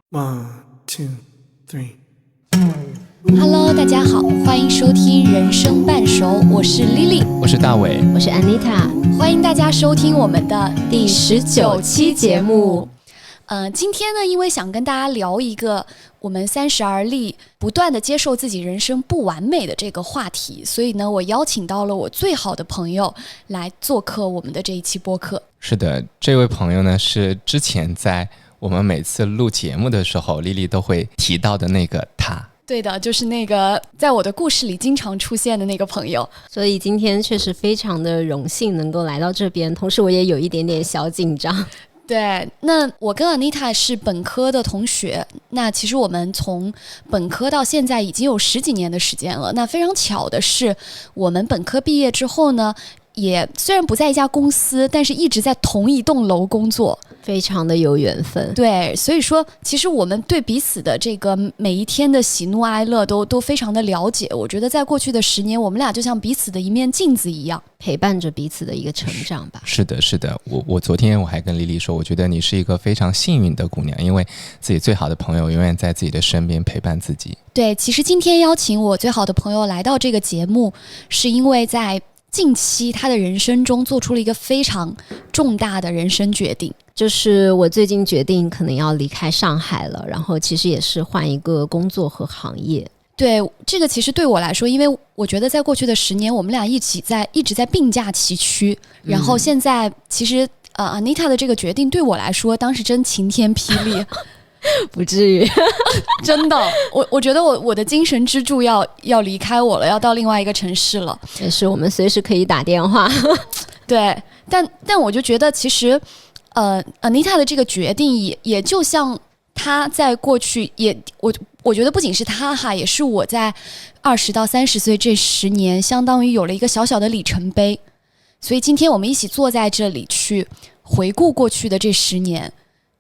One, two, three. Hello， 大家好，欢迎收听人生半熟，我是 Lily， 我是大伟，我是 Anita， 欢迎大家收听我们的第19期节目。今天呢，因为想跟大家聊一个我们30而立不断的接受自己人生不完美的这个话题，所以呢，我邀请到了我最好的朋友来做客我们的这一期播客。是的，这位朋友呢是之前在我们每次录节目的时候莉莉都会提到的那个他。对的，就是那个在我的故事里经常出现的那个朋友。所以今天确实非常的荣幸能够来到这边，同时我也有一点点小紧张。对，那我跟 Anita 是本科的同学，那其实我们从本科到现在已经有10几年的时间了。那非常巧的是，我们本科毕业之后呢，也虽然不在一家公司，但是一直在同一栋楼工作，非常的有缘分。对，所以说其实我们对彼此的这个每一天的喜怒哀乐都非常的了解。我觉得在过去的10年，我们俩就像彼此的一面镜子一样，陪伴着彼此的一个成长吧。是的，是的，我昨天我还跟莉莉说，我觉得你是一个非常幸运的姑娘，因为自己最好的朋友永远在自己的身边陪伴自己。对，其实今天邀请我最好的朋友来到这个节目，是因为在近期他的人生中做出了一个非常重大的人生决定，就是我最近决定可能要离开上海了，然后其实也是换一个工作和行业。对，这个其实对我来说，因为我觉得在过去的10年，我们俩一直在并驾齐驱，然后现在其实Anita 的这个决定对我来说，当时真晴天霹雳。不至于真的，我觉得我的精神支柱要离开我了，要到另外一个城市了。也是，我们随时可以打电话。对，但我就觉得其实Anita 的这个决定也就像她在过去我觉得不仅是她哈，也是我在20到30岁这10年相当于有了一个小小的里程碑。所以今天我们一起坐在这里去回顾过去的这10年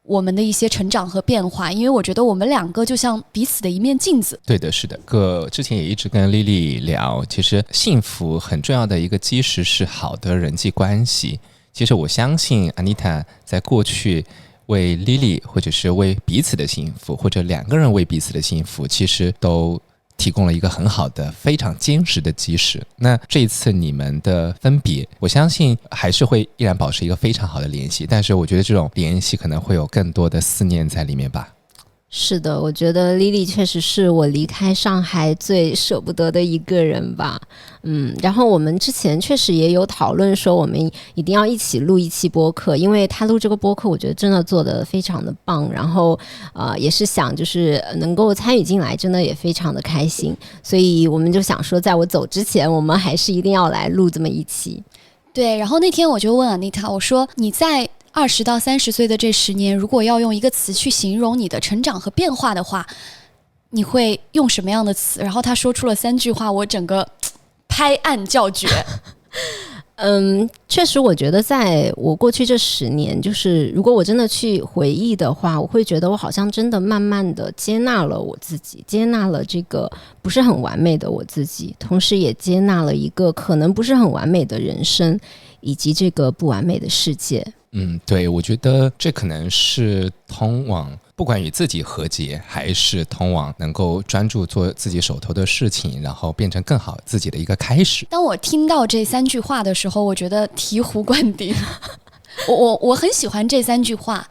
我们的一些成长和变化，因为我觉得我们两个就像彼此的一面镜子。对的，是的，之前也一直跟莉莉聊，其实幸福很重要的一个基石是好的人际关系。其实我相信 Anita 在过去为莉莉或者是为彼此的幸福，或者2个人为彼此的幸福，其实都提供了一个很好的非常坚实的基石。那这一次你们的分别，我相信还是会依然保持一个非常好的联系，但是我觉得这种联系可能会有更多的思念在里面吧。是的，我觉得 Lily 确实是我离开上海最舍不得的一个人吧。然后我们之前确实也有讨论说我们一定要一起录一期播客，因为他录这个播客我觉得真的做得非常的棒，然后也是想就是能够参与进来，真的也非常的开心，所以我们就想说在我走之前我们还是一定要来录这么一期。对，然后那天我就问 Anita， 我说你在20到30岁的这10年，如果要用一个词去形容你的成长和变化的话，你会用什么样的词？然后他说出了3句话，我整个拍案叫绝。确实我觉得在我过去这10年，就是如果我真的去回忆的话，我会觉得我好像真的慢慢的接纳了我自己，接纳了这个不是很完美的我自己，同时也接纳了一个可能不是很完美的人生，以及这个不完美的世界。对，我觉得这可能是通往不管与自己和解，还是通往能够专注做自己手头的事情，然后变成更好自己的一个开始。当我听到这3句话的时候，我觉得醍醐灌顶。我很喜欢这3句话，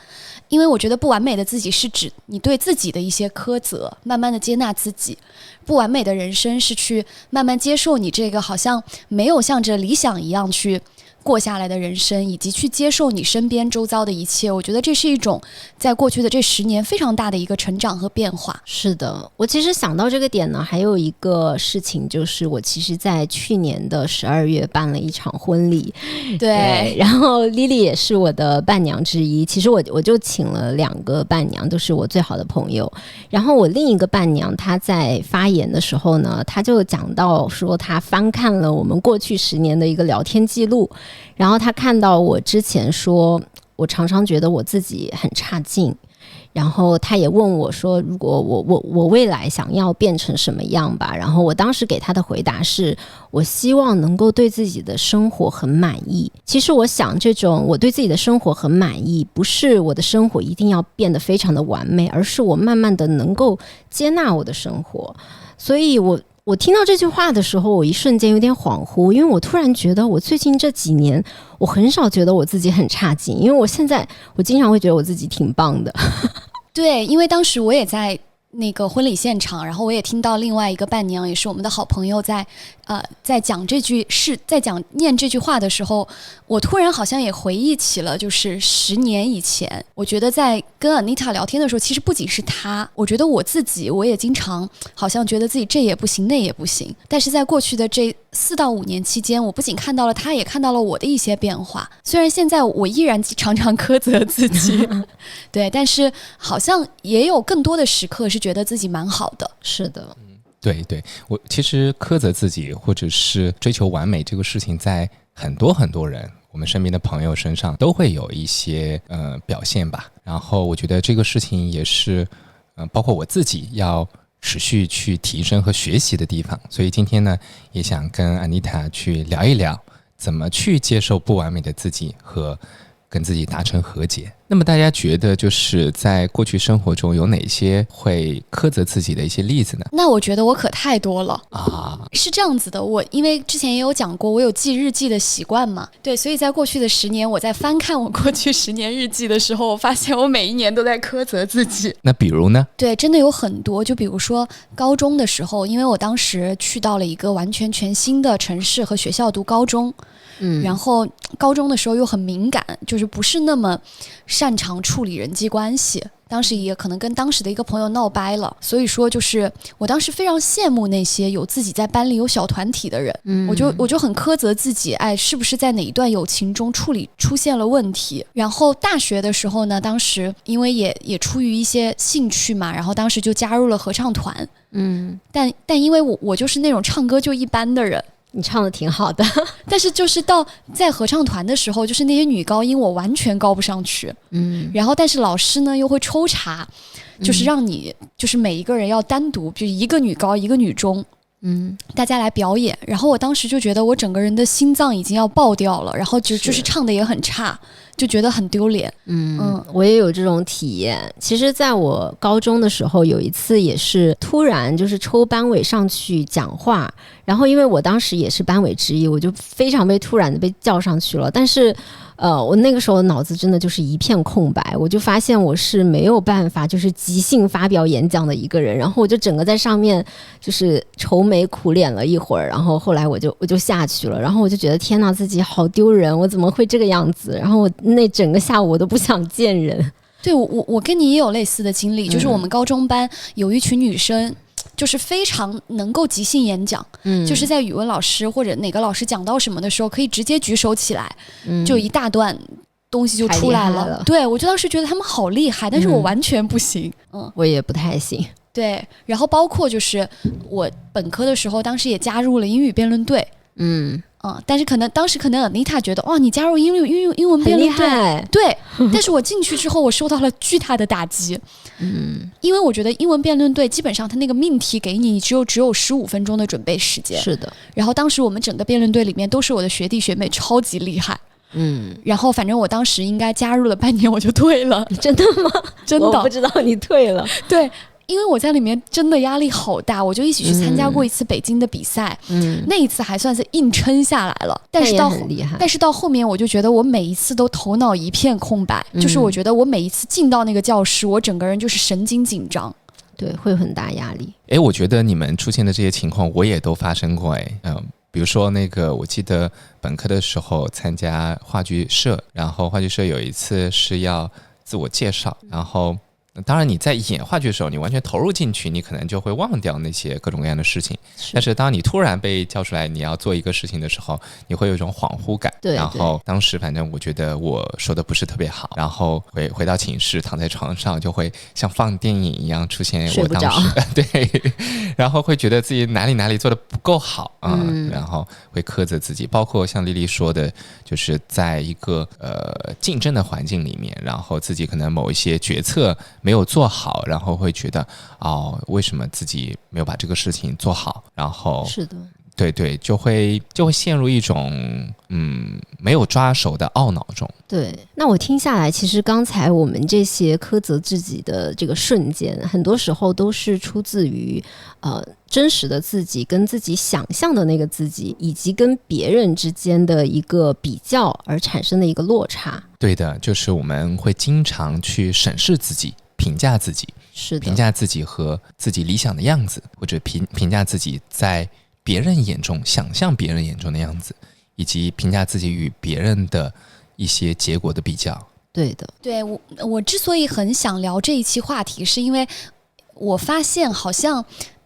因为我觉得不完美的自己是指你对自己的一些苛责，慢慢的接纳自己。不完美的人生是去慢慢接受你这个好像没有向着理想一样去过下来的人生，以及去接受你身边周遭的一切。我觉得这是一种在过去的这10年非常大的一个成长和变化。是的，我其实想到这个点呢，还有一个事情，就是我其实在去年的12月办了一场婚礼。对，然后 Lily 也是我的伴娘之一。其实我就请了2个伴娘，都是我最好的朋友。然后我另一个伴娘她在发言的时候呢，她就讲到说她翻看了我们过去10年的一个聊天记录，然后她看到我之前说我常常觉得我自己很差劲，然后他也问我说，如果我未来想要变成什么样吧，然后我当时给他的回答是，我希望能够对自己的生活很满意。其实我想，这种我对自己的生活很满意，不是我的生活一定要变得非常的完美，而是我慢慢的能够接纳我的生活。所以我听到这句话的时候，我一瞬间有点恍惚，因为我突然觉得我最近这几年我很少觉得我自己很差劲，因为我经常会觉得我自己挺棒的。对，因为当时我也在那个婚礼现场，然后我也听到另外一个伴娘，也是我们的好朋友在讲念这句话的时候，我突然好像也回忆起了，就是10年以前，我觉得在跟 Anita 聊天的时候，其实不仅是她，我觉得我自己我也经常好像觉得自己这也不行那也不行，但是在过去的这4到5年期间，我不仅看到了她，也看到了我的一些变化。虽然现在我依然常常苛责自己对，但是好像也有更多的时刻是觉得自己蛮好的。是的，对对，我其实苛责自己或者是追求完美这个事情，在很多人我们身边的朋友身上都会有一些表现吧。然后我觉得这个事情也是包括我自己要持续去提升和学习的地方。所以今天呢，也想跟 Anita 去聊一聊怎么去接受不完美的自己和跟自己达成和解。那么大家觉得就是在过去生活中有哪些会苛责自己的一些例子呢？那我觉得我可太多了啊，是这样子的，我因为之前也有讲过，我有记日记的习惯嘛，对，所以在过去的10年，我在翻看我过去10年日记的时候，我发现我每一年都在苛责自己。那比如呢？对，真的有很多，就比如说高中的时候，因为我当时去到了一个完全全新的城市和学校读高中，然后高中的时候又很敏感，就是不是那么擅长处理人际关系，当时也可能跟当时的一个朋友闹掰了，所以说就是我当时非常羡慕那些有自己在班里有小团体的人，我就很苛责自己，哎，是不是在哪一段友情中处理出现了问题。然后大学的时候呢，当时因为也出于一些兴趣嘛，然后当时就加入了合唱团，但因为我就是那种唱歌就一般的人，你唱的挺好的但是就是在合唱团的时候，就是那些女高音我完全高不上去，然后但是老师呢又会抽查，就是让你就是每一个人要单独，就一个女高一个女中，大家来表演。然后我当时就觉得我整个人的心脏已经要爆掉了，然后就是唱的也很差，就觉得很丢脸。我也有这种体验。其实在我高中的时候，有一次也是突然就是抽班委上去讲话，然后因为我当时也是班委之一，我就非常突然的被叫上去了。但是我那个时候脑子真的就是一片空白，我就发现我是没有办法就是即兴发表演讲的一个人，然后我就整个在上面就是愁眉苦脸了一会儿，然后后来我就下去了，然后我就觉得天哪，自己好丢人，我怎么会这个样子，然后我那整个下午我都不想见人。对，我跟你也有类似的经历，就是我们高中班有一群女生就是非常能够即兴演讲，就是在语文老师或者哪个老师讲到什么的时候，可以直接举手起来，就一大段东西就出来了。对，我就当时觉得他们好厉害，但是我完全不行。我也不太行。对，然后包括就是我本科的时候，当时也加入了英语辩论队。但是当时可能 Anita 觉得哇，你加入英文辩论队，对，但是我进去之后，我受到了巨大的打击。因为我觉得英文辩论队基本上他那个命题给你只有15分钟的准备时间。是的。然后当时我们整个辩论队里面都是我的学弟学妹，超级厉害。然后反正我当时应该加入了半年我就退了。真的吗？真的，我不知道你退了。对。因为我在里面真的压力好大，我就一起去参加过一次北京的比赛，那一次还算是硬撑下来了，但是到后面我就觉得我每一次都头脑一片空白，就是我觉得我每一次进到那个教室，我整个人就是神经紧张，对，会有很大压力。我觉得你们出现的这些情况我也都发生过。比如说那个我记得本科的时候参加话剧社，然后话剧社有一次是要自我介绍，然后当然你在演话剧的时候你完全投入进去，你可能就会忘掉那些各种各样的事情，但是当你突然被叫出来你要做一个事情的时候，你会有一种恍惚感。对，然后当时反正我觉得我说的不是特别好，然后回到寝室躺在床上就会像放电影一样出现我当时对，然后会觉得自己哪里做的不够好然后会苛责自己。包括像丽丽说的，就是在一个竞争的环境里面，然后自己可能某一些决策没有做好，然后会觉得为什么自己没有把这个事情做好，然后是的，对，就会陷入一种没有抓手的懊恼中。对，那我听下来，其实刚才我们这些苛责自己的这个瞬间，很多时候都是出自于真实的自己跟自己想象的那个自己，以及跟别人之间的一个比较而产生的一个落差。对的，就是我们会经常去审视自己，评价自己，是的，评价自己和自己理想的样子，或者评价自己在别人眼中想象别人眼中的样子，以及评价自己与别人的一些结果的比较。对的，对，我之所以很想聊这一期话题，是因为我发现好像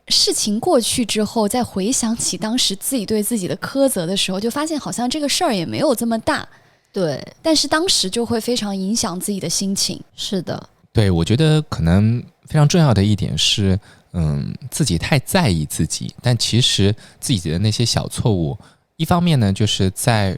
事情过去之后，再回想起当时自己对自己的苛责的时候，就发现好像这个事儿也没有这么大，对，但是当时就会非常影响自己的心情。是的，对，我觉得可能非常重要的一点是，自己太在意自己，但其实自己的那些小错误，一方面呢，就是在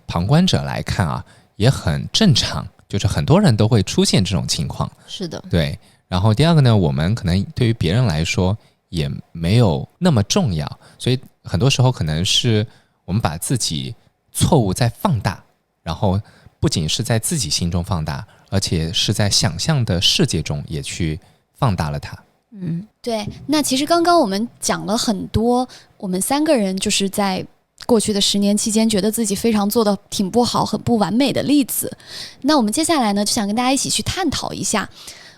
旁观者来看啊，也很正常，就是很多人都会出现这种情况。是的，对。然后第二个呢，我们可能对于别人来说也没有那么重要，所以很多时候可能是我们把自己错误在放大，然后不仅是在自己心中放大，而且是在想象的世界中也去放大了它。对，那其实刚刚我们讲了很多，我们3个人就是在过去的10年期间觉得自己非常做得挺不好、很不完美的例子。那我们接下来呢，就想跟大家一起去探讨一下，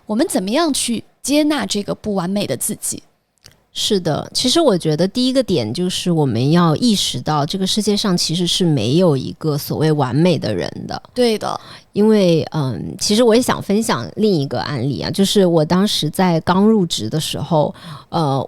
我们怎么样去接纳这个不完美的自己。是的，其实我觉得第一个点就是我们要意识到这个世界上其实是没有一个所谓完美的人的。对的，因为其实我也想分享另一个案例啊，就是我当时在刚入职的时候，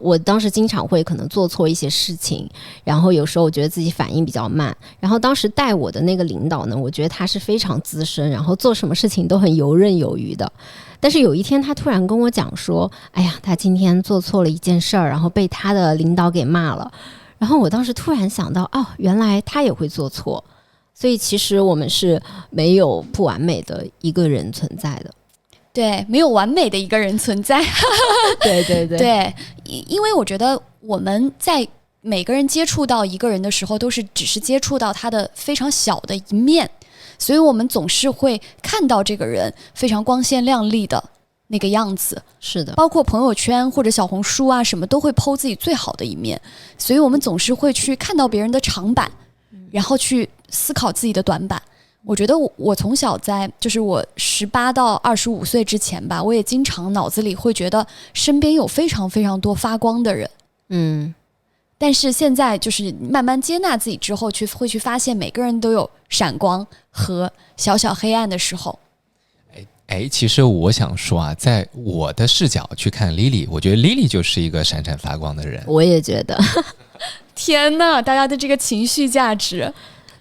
我当时经常会可能做错一些事情，然后有时候我觉得自己反应比较慢，然后当时带我的那个领导呢，我觉得他是非常资深，然后做什么事情都很游刃有余的。但是有一天他突然跟我讲说，哎呀，他今天做错了一件事儿，然后被他的领导给骂了。然后我当时突然想到，原来他也会做错。所以其实我们是没有不完美的一个人存在的。对，没有完美的一个人存在。对对对对，因为我觉得我们在每个人接触到一个人的时候，都是只是接触到他的非常小的一面，所以我们总是会看到这个人非常光鲜亮丽的那个样子。是的，包括朋友圈或者小红书啊什么都会 po 自己最好的一面，所以我们总是会去看到别人的长板，然后去思考自己的短板。我觉得我从小就是我18到25岁之前吧，我也经常脑子里会觉得身边有非常非常多发光的人，但是现在就是慢慢接纳自己之后，会去发现每个人都有闪光和小小黑暗的时候。其实我想说啊，在我的视角去看 Lily， 我觉得 Lily 就是一个闪闪发光的人。我也觉得。天哪，大家的这个情绪价值。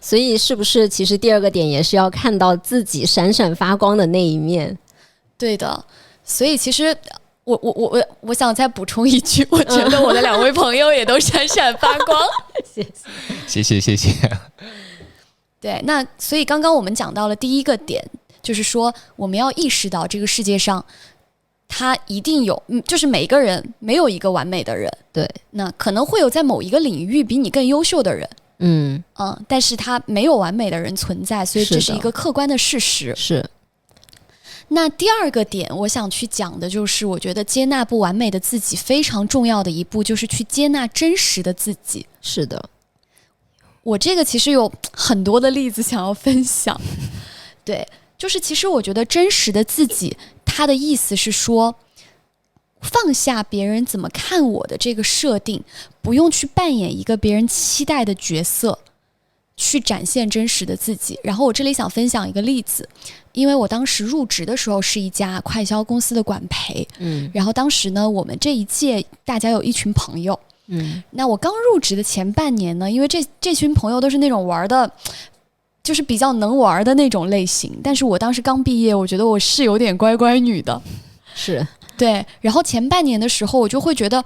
所以是不是其实第二个点也是要看到自己闪闪发光的那一面？对的，所以其实我想再补充一句，我觉得我的2位朋友也都闪闪发光。谢谢。对，那所以刚刚我们讲到了第一个点，就是说我们要意识到这个世界上他一定有，就是每个人没有一个完美的人。对，那可能会有在某一个领域比你更优秀的人。但是他没有完美的人存在，所以这是一个客观的事实。是。那第二个点我想去讲的就是，我觉得接纳不完美的自己非常重要的一步，就是去接纳真实的自己。是的，我这个其实有很多的例子想要分享。对，就是其实我觉得真实的自己，它的意思是说，放下别人怎么看我的这个设定，不用去扮演一个别人期待的角色，去展现真实的自己。然后我这里想分享一个例子，因为我当时入职的时候是一家快销公司的管培，然后当时呢，我们这一届大家有一群朋友，那我刚入职的前半年呢，因为这群朋友都是那种玩的，就是比较能玩的那种类型，但是我当时刚毕业，我觉得我是有点乖乖女的，是。对，然后前半年的时候，我就会觉得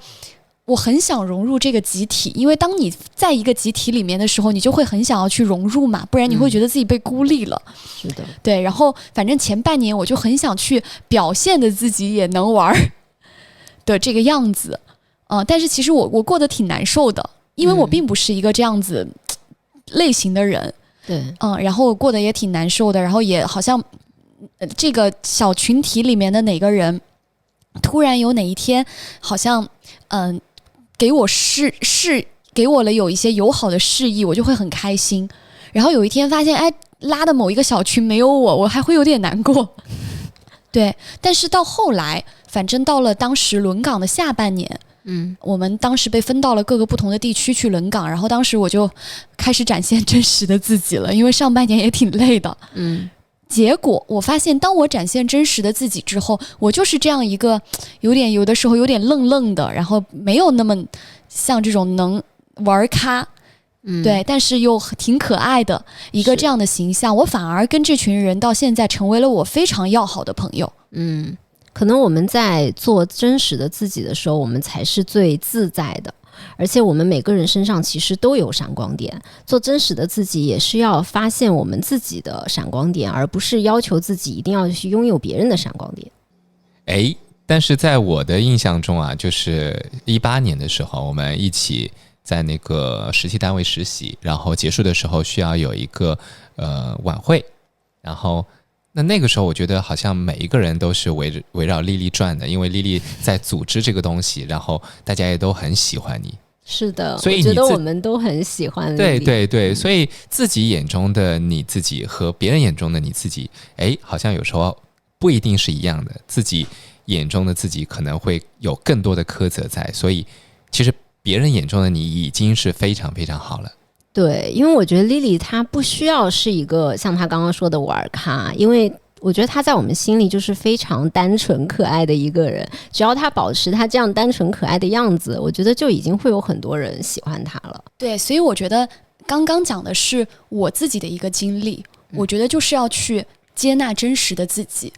我很想融入这个集体，因为当你在一个集体里面的时候，你就会很想要去融入嘛，不然你会觉得自己被孤立了。是的，对。然后反正前半年我就很想去表现的自己也能玩的这个样子，但是其实我过得挺难受的，因为我并不是一个这样子类型的人。对，然后我过得也挺难受的，然后也好像这个小群体里面的哪个人突然有哪一天好像给我给我了有一些友好的示意，我就会很开心。然后有一天发现，哎，拉的某一个小群没有我还会有点难过。对，但是到后来，反正到了当时轮岗的下半年，我们当时被分到了各个不同的地区去轮岗，然后当时我就开始展现真实的自己了，因为上半年也挺累的。结果我发现，当我展现真实的自己之后，我就是这样一个有的时候有点愣愣的，然后没有那么像这种能玩咖，对，但是又挺可爱的一个这样的形象，我反而跟这群人到现在成为了我非常要好的朋友。可能我们在做真实的自己的时候，我们才是最自在的。而且我们每个人身上其实都有闪光点，做真实的自己也是要发现我们自己的闪光点，而不是要求自己一定要去拥有别人的闪光点。但是在我的印象中啊，就是18年的时候，我们一起在那个实习单位实习，然后结束的时候需要有一个晚会，然后那个时候我觉得好像每一个人都是围绕莉莉转的，因为莉莉在组织这个东西，然后大家也都很喜欢你。是的，所以我觉得我们都很喜欢莉莉。对对，所以自己眼中的你自己和别人眼中的你自己，好像有时候不一定是一样的，自己眼中的自己可能会有更多的苛责在，所以其实别人眼中的你已经是非常非常好了。对，因为我觉得莉莉她不需要是一个像她刚刚说的玩咖，因为我觉得她在我们心里就是非常单纯可爱的一个人，只要她保持她这样单纯可爱的样子，我觉得就已经会有很多人喜欢她了。对，所以我觉得刚刚讲的是我自己的一个经历，我觉得就是要去接纳真实的自己。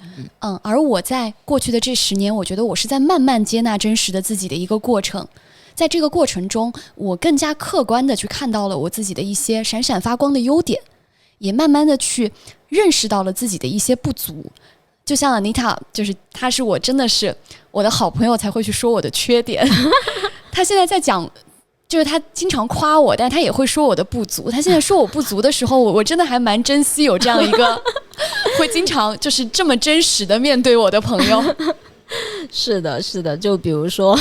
而我在过去的这10年，我觉得我是在慢慢接纳真实的自己的一个过程。在这个过程中，我更加客观的去看到了我自己的一些闪闪发光的优点，也慢慢的去认识到了自己的一些不足。就像 Anita， 就是她是我真的是我的好朋友才会去说我的缺点。她现在在讲，就是她经常夸我，但她也会说我的不足。她现在说我不足的时候，我真的还蛮珍惜有这样一个会经常就是这么真实的面对我的朋友。是的，是的，就比如说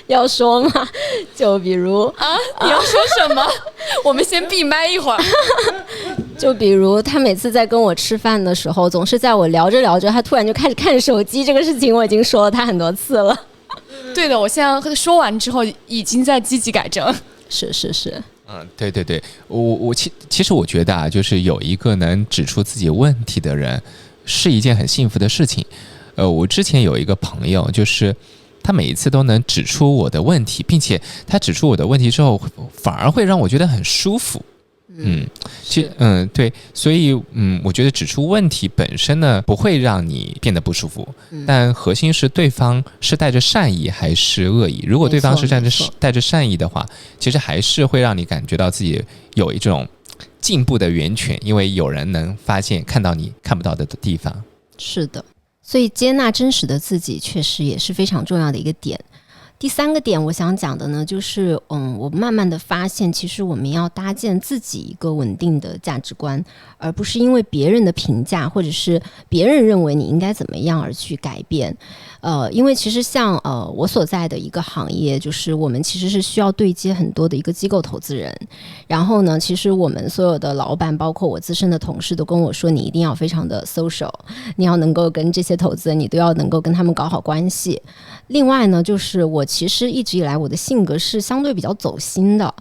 要说嘛，就比如你要说什么？我们先闭麦一会儿。就比如他每次在跟我吃饭的时候，总是在我聊着聊着，他突然就开始看手机。这个事情我已经说了他很多次了。对的，我现在说完之后已经在积极改正。是。对对对，其实我觉得啊，就是有一个能指出自己问题的人，是一件很幸福的事情。我之前有一个朋友，就是他每一次都能指出我的问题，并且他指出我的问题之后，反而会让我觉得很舒服。对，所以我觉得指出问题本身呢，不会让你变得不舒服，但核心是对方是带着善意还是恶意。如果对方是带着善意的话，其实还是会让你感觉到自己有一种进步的源泉，因为有人能看到你看不到的地方。是的，所以接纳真实的自己确实也是非常重要的一个点。第3个点我想讲的呢，就是我慢慢的发现，其实我们要搭建自己一个稳定的价值观，而不是因为别人的评价或者是别人认为你应该怎么样而去改变。因为其实像我所在的一个行业，就是我们其实是需要对接很多的一个机构投资人，然后呢，其实我们所有的老板，包括我自身的同事都跟我说，你一定要非常的 social， 你要能够跟这些投资人，你都要能够跟他们搞好关系。另外呢，就是我其实一直以来我的性格是相对比较走心的，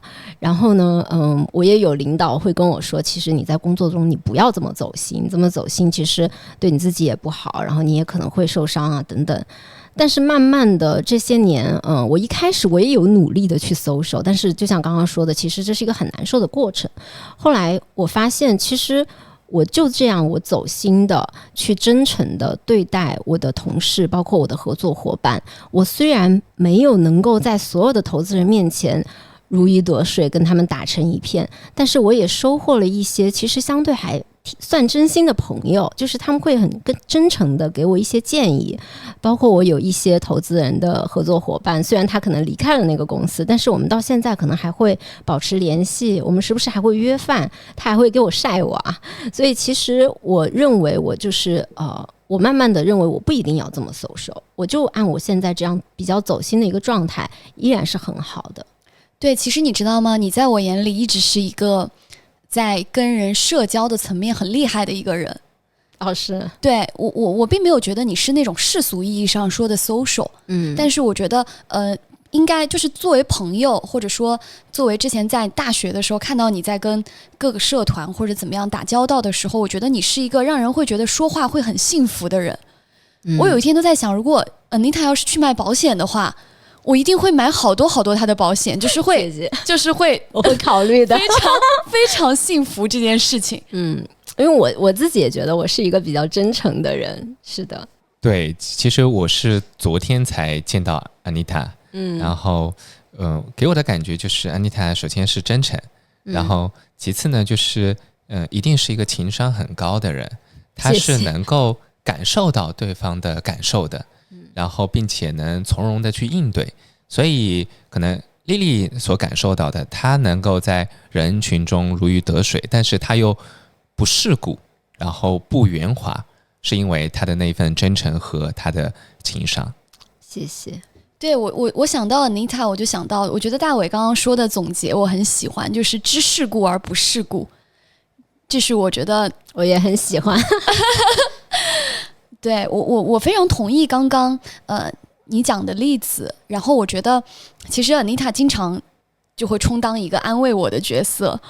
然后呢，我也有领导会跟我说，其实你在工作中你不要这么走心，这么走心其实对你自己也不好，然后你也可能会受伤啊等等。但是慢慢的这些年，我一开始我也有努力的去social，但是就像刚刚说的，其实这是一个很难受的过程。后来我发现，其实我就这样，我走心的去真诚的对待我的同事，包括我的合作伙伴。我虽然没有能够在所有的投资人面前如鱼得水，跟他们打成一片，但是我也收获了一些其实相对还算真心的朋友，就是他们会很真诚的给我一些建议。包括我有一些投资人的合作伙伴，虽然他可能离开了那个公司，但是我们到现在可能还会保持联系，我们时不时还会约饭，他还会给我晒娃。所以其实我认为我就是我慢慢的认为我不一定要这么social，我就按我现在这样比较走心的一个状态，依然是很好的。对，其实你知道吗？你在我眼里一直是一个在跟人社交的层面很厉害的一个人。是，对，我并没有觉得你是那种世俗意义上说的 social，但是我觉得应该就是作为朋友，或者说作为之前在大学的时候看到你在跟各个社团或者怎么样打交道的时候，我觉得你是一个让人会觉得说话会很幸福的人。我有一天都在想，如果Anita要是去卖保险的话，我一定会买好多好多他的保险，就是会姐姐就是会我会考虑的，非常幸福这件事情。因为我自己也觉得我是一个比较真诚的人。是的，对，其实我是昨天才见到安妮塔，然后给我的感觉就是安妮塔首先是真诚，然后其次呢就是一定是一个情商很高的人，他是能够感受到对方的感受的，然后并且能从容的去应对，所以可能莉莉所感受到的，她能够在人群中如鱼得水，但是她又不世故，然后不圆滑，是因为她的那份真诚和她的情商。谢谢。对，我想到 Anita， 我就想到，我觉得大伟刚刚说的总结我很喜欢，就是知世故而不世故，这是我觉得我也很喜欢。对，我非常同意刚刚你讲的例子，然后我觉得其实 Anita 经常就会充当一个安慰我的角色，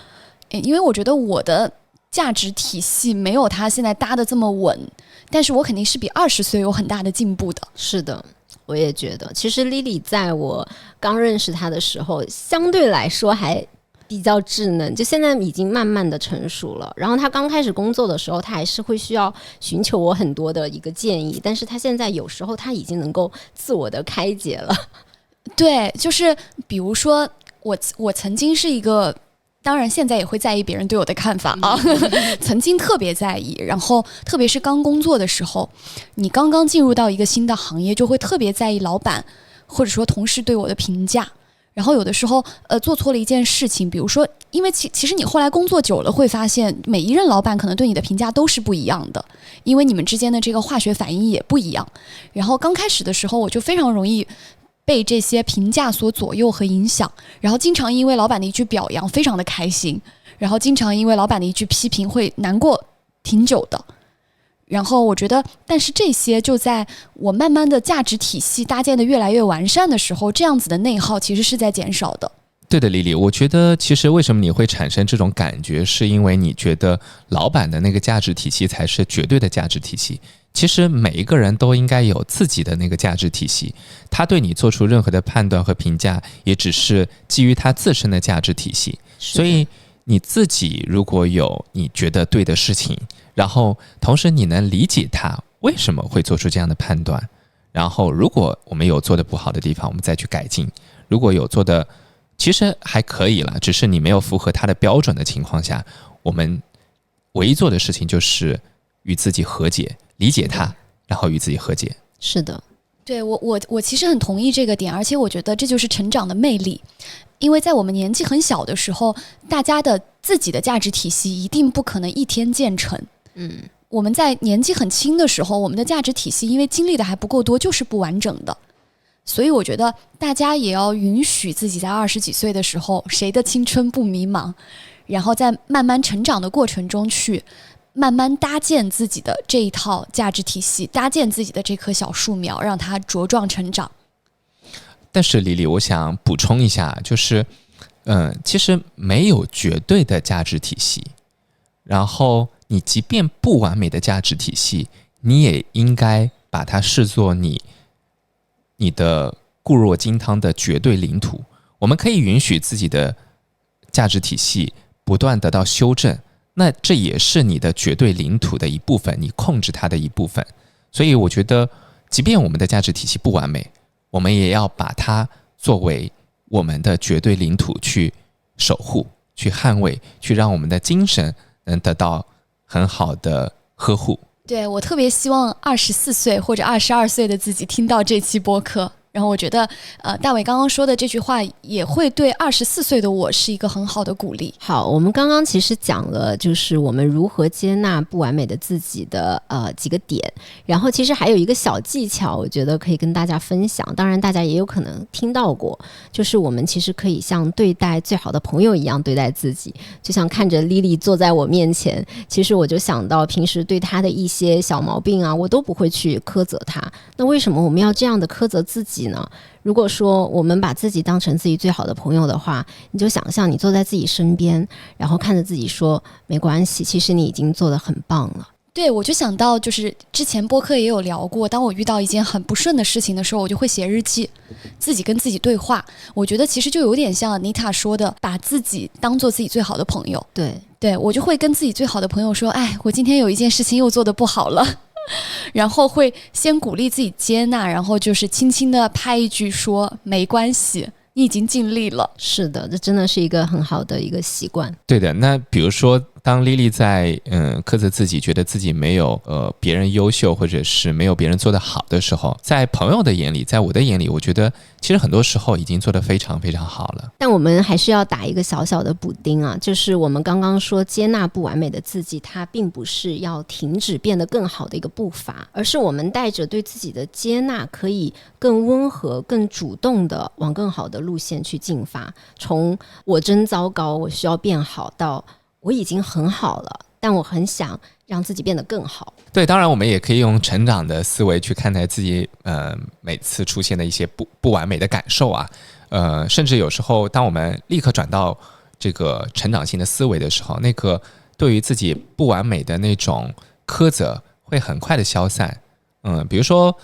因为我觉得我的价值体系没有他现在搭的这么稳，但是我肯定是比20岁有很大的进步的。是的，我也觉得，其实 Lily 在我刚认识她的时候，相对来说还比较稚嫩，就现在已经慢慢的成熟了。然后她刚开始工作的时候，她还是会需要寻求我很多的一个建议，但是她现在有时候她已经能够自我的开解了。对，就是比如说我曾经是一个，当然现在也会在意别人对我的看法啊，曾经特别在意，然后特别是刚工作的时候，你刚刚进入到一个新的行业，就会特别在意老板或者说同事对我的评价。然后有的时候做错了一件事情，比如说因为其实你后来工作久了会发现，每一任老板可能对你的评价都是不一样的，因为你们之间的这个化学反应也不一样。然后刚开始的时候我就非常容易被这些评价所左右和影响，然后经常因为老板的一句表扬非常的开心，然后经常因为老板的一句批评会难过挺久的。然后我觉得，但是这些就在我慢慢的价值体系搭建的越来越完善的时候，这样子的内耗其实是在减少的。对的，莉莉，我觉得其实为什么你会产生这种感觉，是因为你觉得老板的那个价值体系才是绝对的价值体系。其实每一个人都应该有自己的那个价值体系，他对你做出任何的判断和评价，也只是基于他自身的价值体系。所以你自己如果有你觉得对的事情，然后同时你能理解他为什么会做出这样的判断，然后如果我们有做的不好的地方，我们再去改进，如果有做的其实还可以了，只是你没有符合他的标准的情况下，我们唯一做的事情就是与自己和解，理解他，然后与自己和解。是的，对，我其实很同意这个点，而且我觉得这就是成长的魅力。因为在我们年纪很小的时候，大家的自己的价值体系一定不可能一天建成。我们在年纪很轻的时候，我们的价值体系因为经历的还不够多，就是不完整的。所以我觉得大家也要允许自己在20几岁的时候，谁的青春不迷茫，然后在慢慢成长的过程中去慢慢搭建自己的这一套价值体系，搭建自己的这棵小树苗，让它茁壮成长。但是莉莉，我想补充一下，就是其实没有绝对的价值体系，然后你即便不完美的价值体系，你也应该把它视作你的固若金汤的绝对领土。我们可以允许自己的价值体系不断得到修正，那这也是你的绝对领土的一部分，你控制它的一部分。所以我觉得即便我们的价值体系不完美，我们也要把它作为我们的绝对领土去守护，去捍卫，去让我们的精神能得到很好的呵护。对，我特别希望24岁或者22岁的自己听到这期播客，然后我觉得大伟刚刚说的这句话也会对24岁的我是一个很好的鼓励。好，我们刚刚其实讲了就是我们如何接纳不完美的自己的几个点，然后其实还有一个小技巧我觉得可以跟大家分享，当然大家也有可能听到过，就是我们其实可以像对待最好的朋友一样对待自己，就像看着 Lily 坐在我面前，其实我就想到平时对她的一些小毛病啊，我都不会去苛责她，那为什么我们要这样的苛责自己呢？如果说我们把自己当成自己最好的朋友的话，你就想象你坐在自己身边，然后看着自己说没关系，其实你已经做得很棒了。对，我就想到就是之前播客也有聊过，当我遇到一件很不顺的事情的时候，我就会写日记，自己跟自己对话。我觉得其实就有点像妮塔说的，把自己当做自己最好的朋友。对，我就会跟自己最好的朋友说，哎，我今天有一件事情又做得不好了，然后会先鼓励自己接纳，然后就是轻轻的拍一句说没关系，你已经尽力了。是的，这真的是一个很好的一个习惯。对的，那比如说当 Lily 在苛责自己，觉得自己没有别人优秀，或者是没有别人做得好的时候，在朋友的眼里，在我的眼里，我觉得其实很多时候已经做得非常非常好了。但我们还是要打一个小小的补丁啊，就是我们刚刚说接纳不完美的自己，它并不是要停止变得更好的一个步伐，而是我们带着对自己的接纳，可以更温和、更主动的往更好的路线去进发，从我真糟糕，我需要变好，到我已经很好了，但我很想让自己变得更好。对，当然我们也可以用成长的思维去看待自己每次出现的一些不完美的感受啊，甚至有时候当我们立刻转到这个成长性的思维的时候，那个对于自己不完美的那种苛责会很快的消散。比如说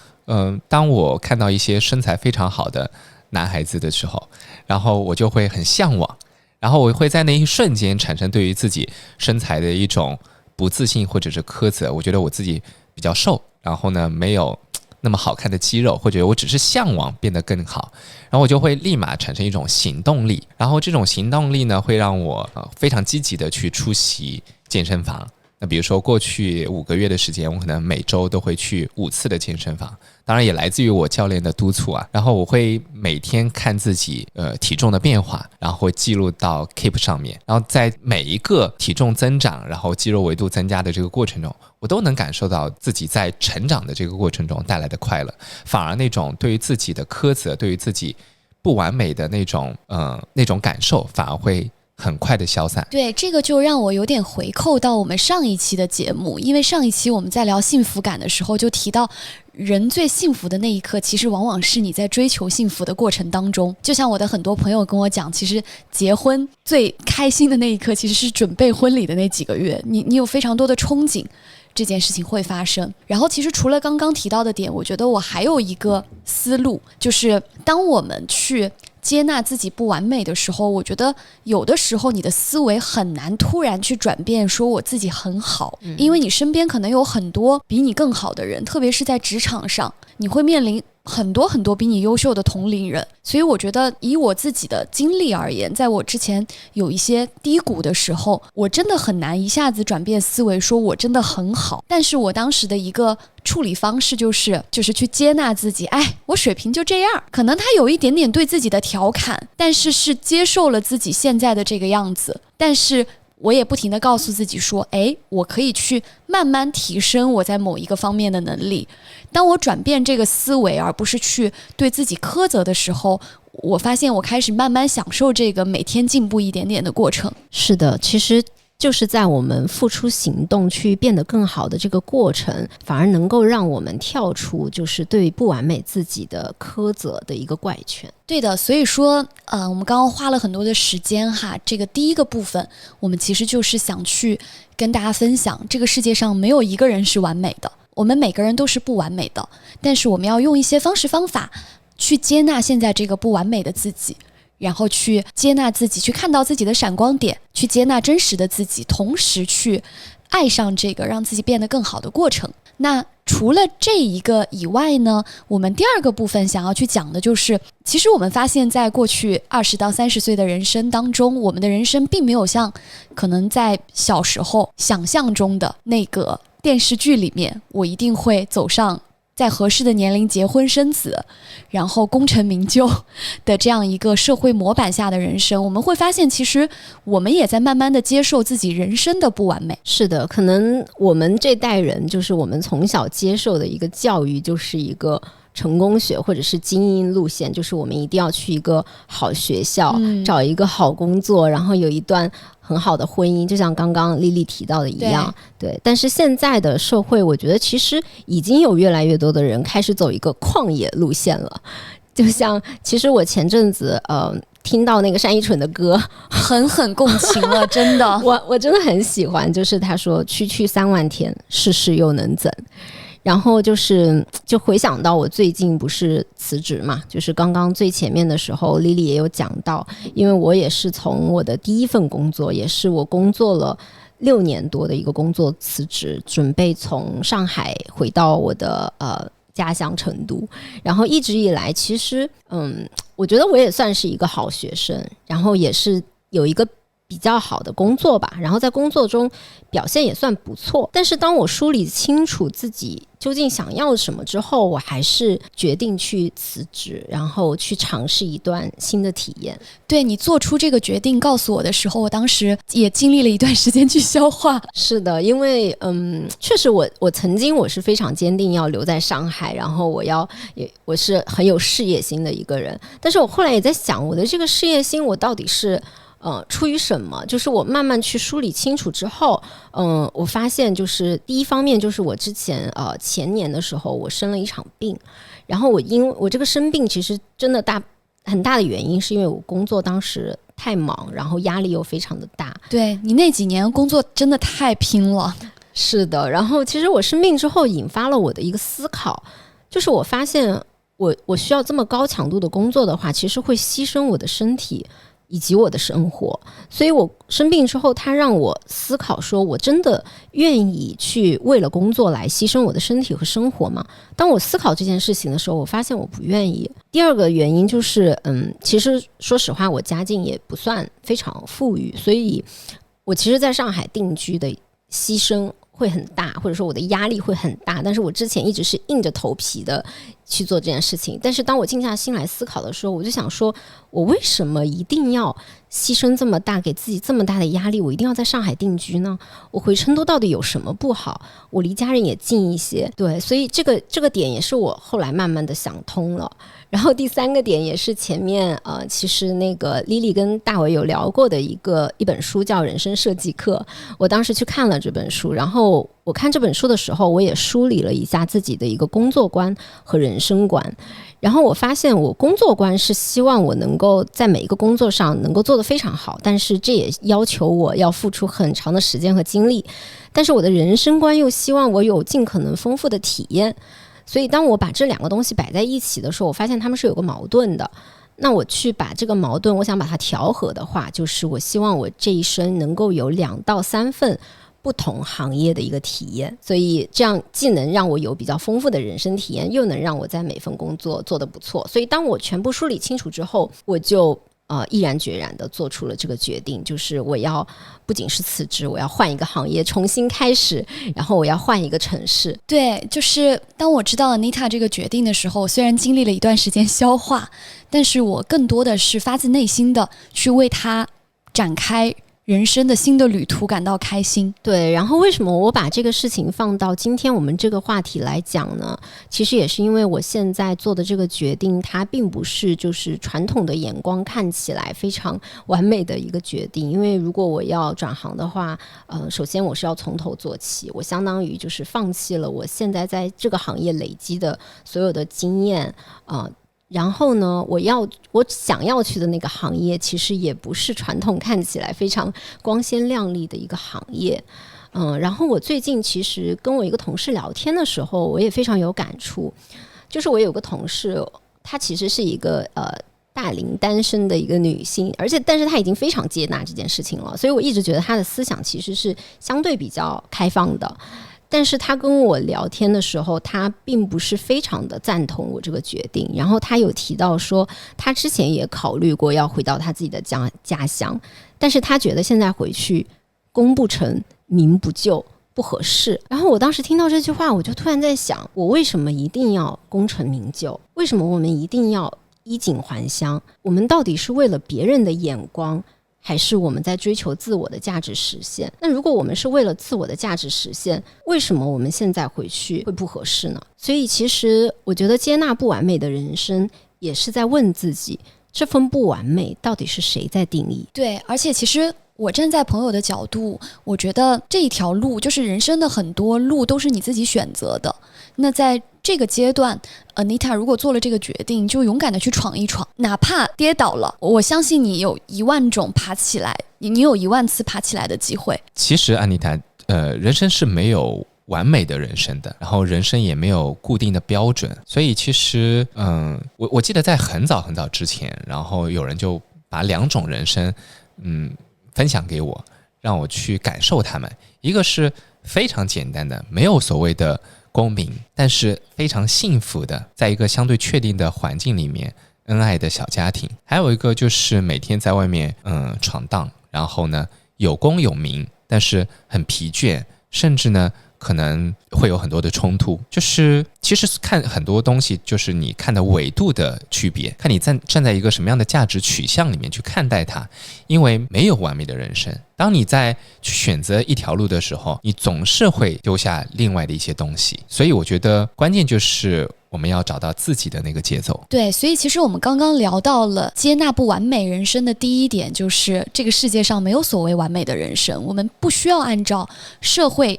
当我看到一些身材非常好的男孩子的时候，然后我就会很向往，然后我会在那一瞬间产生对于自己身材的一种不自信或者是苛责。我觉得我自己比较瘦，然后呢没有那么好看的肌肉，或者我只是向往变得更好，然后我就会立马产生一种行动力，然后这种行动力呢会让我非常积极的去出席健身房。那比如说过去5个月的时间，我可能每周都会去5次的健身房，当然也来自于我教练的督促啊。然后我会每天看自己体重的变化，然后会记录到 Keep 上面，然后在每一个体重增长，然后肌肉维度增加的这个过程中，我都能感受到自己在成长的这个过程中带来的快乐，反而那种对于自己的苛责，对于自己不完美的那种感受，反而会很快的消散。对，这个就让我有点回扣到我们上一期的节目，因为上一期我们在聊幸福感的时候就提到，人最幸福的那一刻其实往往是你在追求幸福的过程当中。就像我的很多朋友跟我讲，其实结婚最开心的那一刻其实是准备婚礼的那几个月，你有非常多的憧憬这件事情会发生。然后其实除了刚刚提到的点，我觉得我还有一个思路，就是当我们去接纳自己不完美的时候，我觉得有的时候你的思维很难突然去转变说我自己很好，因为你身边可能有很多比你更好的人，特别是在职场上，你会面临很多很多比你优秀的同龄人。所以我觉得以我自己的经历而言，在我之前有一些低谷的时候，我真的很难一下子转变思维说我真的很好。但是我当时的一个处理方式就是去接纳自己，哎，我水平就这样，可能他有一点点对自己的调侃，但是接受了自己现在的这个样子。但是我也不停地告诉自己说，哎，我可以去慢慢提升我在某一个方面的能力。当我转变这个思维，而不是去对自己苛责的时候，我发现我开始慢慢享受这个每天进步一点点的过程。是的，其实就是在我们付出行动去变得更好的这个过程，反而能够让我们跳出就是对不完美自己的苛责的一个怪圈。对的，所以说我们刚刚花了很多的时间哈，这个第一个部分我们其实就是想去跟大家分享，这个世界上没有一个人是完美的，我们每个人都是不完美的，但是我们要用一些方式方法去接纳现在这个不完美的自己，然后去接纳自己，去看到自己的闪光点，去接纳真实的自己，同时去爱上这个让自己变得更好的过程。那除了这一个以外呢，我们第二个部分想要去讲的就是，其实我们发现在过去20到30岁的人生当中，我们的人生并没有像可能在小时候想象中的那个电视剧里面，我一定会走上在合适的年龄结婚生子，然后功成名就的这样一个社会模板下的人生。我们会发现，其实我们也在慢慢的接受自己人生的不完美。是的，可能我们这代人就是我们从小接受的一个教育，就是一个成功学或者是精英路线，就是我们一定要去一个好学校，找一个好工作，然后有一段很好的婚姻，就像刚刚丽丽提到的一样。 对，但是现在的社会我觉得其实已经有越来越多的人开始走一个旷野路线了。就像其实我前阵子听到那个单依纯的歌，狠狠共情了，真的我真的很喜欢，就是他说区区3万天，世事又能怎。然后就回想到我最近不是辞职嘛，就是刚刚最前面的时候莉莉也有讲到，因为我也是从我的第一份工作，也是我工作了6年多的一个工作辞职，准备从上海回到我的家乡成都。然后一直以来其实我觉得我也算是一个好学生，然后也是有一个比较好的工作吧，然后在工作中表现也算不错。但是当我梳理清楚自己究竟想要什么之后，我还是决定去辞职，然后去尝试一段新的体验。对，你做出这个决定告诉我的时候，我当时也经历了一段时间去消化。是的，因为确实我曾经我是非常坚定要留在上海，然后我是很有事业心的一个人。但是我后来也在想，我的这个事业心我到底是出于什么？就是我慢慢去梳理清楚之后，我发现就是第一方面就是我之前前年的时候我生了一场病，然后因为我这个生病其实真的很大的原因是因为我工作当时太忙，然后压力又非常的大。对，你那几年工作真的太拼了。是的，然后其实我生病之后引发了我的一个思考，就是我发现我需要这么高强度的工作的话，其实会牺牲我的身体以及我的生活。所以我生病之后，它让我思考说，我真的愿意去为了工作来牺牲我的身体和生活吗？当我思考这件事情的时候，我发现我不愿意。第二个原因就是其实说实话我家境也不算非常富裕，所以我其实在上海定居的牺牲会很大，或者说我的压力会很大，但是我之前一直是硬着头皮的去做这件事情。但是当我静下心来思考的时候，我就想说，我为什么一定要牺牲这么大，给自己这么大的压力，我一定要在上海定居呢？我回成都到底有什么不好？我离家人也近一些。对，所以这个点也是我后来慢慢的想通了。然后第三个点也是前面其实那个 Lily 跟大伟有聊过的一本书叫《人生设计课》，我当时去看了这本书，然后我看这本书的时候，我也梳理了一下自己的一个工作观和人生观。然后我发现我工作观是希望我能够在每一个工作上能够做得非常好，但是这也要求我要付出很长的时间和精力。但是我的人生观又希望我有尽可能丰富的体验。所以当我把这两个东西摆在一起的时候，我发现他们是有个矛盾的。那我去把这个矛盾，我想把它调和的话，就是我希望我这一生能够有2到3份不同行业的一个体验，所以这样既能让我有比较丰富的人生体验，又能让我在每份工作做得不错。所以当我全部梳理清楚之后，我就毅然决然的做出了这个决定，就是我要不仅是辞职，我要换一个行业重新开始，然后我要换一个城市。对，就是当我知道 Anita 这个决定的时候，虽然经历了一段时间消化，但是我更多的是发自内心的去为她展开人生的新的旅途感到开心。对，然后为什么我把这个事情放到今天我们这个话题来讲呢？其实也是因为我现在做的这个决定，它并不是就是传统的眼光看起来非常完美的一个决定。因为如果我要转行的话，首先我是要从头做起，我相当于就是放弃了我现在在这个行业累积的所有的经验然后呢，我想要去的那个行业其实也不是传统看起来非常光鲜亮丽的一个行业。然后我最近其实跟我一个同事聊天的时候，我也非常有感触。就是我有个同事，他其实是一个大龄单身的一个女性，但是她已经非常接纳这件事情了，所以我一直觉得她的思想其实是相对比较开放的。但是她跟我聊天的时候，她并不是非常的赞同我这个决定，然后她有提到说她之前也考虑过要回到她自己的家乡，但是她觉得现在回去功不成名不就，不合适。然后我当时听到这句话，我就突然在想，我为什么一定要功成名就？为什么我们一定要衣锦还乡？我们到底是为了别人的眼光，还是我们在追求自我的价值实现？那如果我们是为了自我的价值实现，为什么我们现在回去会不合适呢？所以其实我觉得接纳不完美的人生，也是在问自己，这份不完美到底是谁在定义？对，而且其实我站在朋友的角度，我觉得这一条路就是人生的很多路都是你自己选择的。那在这个阶段 Anita 如果做了这个决定，就勇敢的去闯一闯，哪怕跌倒了，我相信你有10000种爬起来，你有10000次爬起来的机会。其实安妮塔，人生是没有完美的人生的，然后人生也没有固定的标准，所以其实我记得在很早很早之前，然后有人就把2种人生分享给我，让我去感受他们。一个是非常简单的，没有所谓的功名，但是非常幸福的，在一个相对确定的环境里面，恩爱的小家庭。还有一个就是每天在外面闯荡，然后呢有功有名，但是很疲倦，甚至呢可能会有很多的冲突。就是其实看很多东西，就是你看的纬度的区别，看你站在一个什么样的价值取向里面去看待它。因为没有完美的人生，当你在去选择一条路的时候，你总是会丢下另外的一些东西。所以我觉得关键就是我们要找到自己的那个节奏。对，所以其实我们刚刚聊到了接纳不完美人生的第一点，就是这个世界上没有所谓完美的人生，我们不需要按照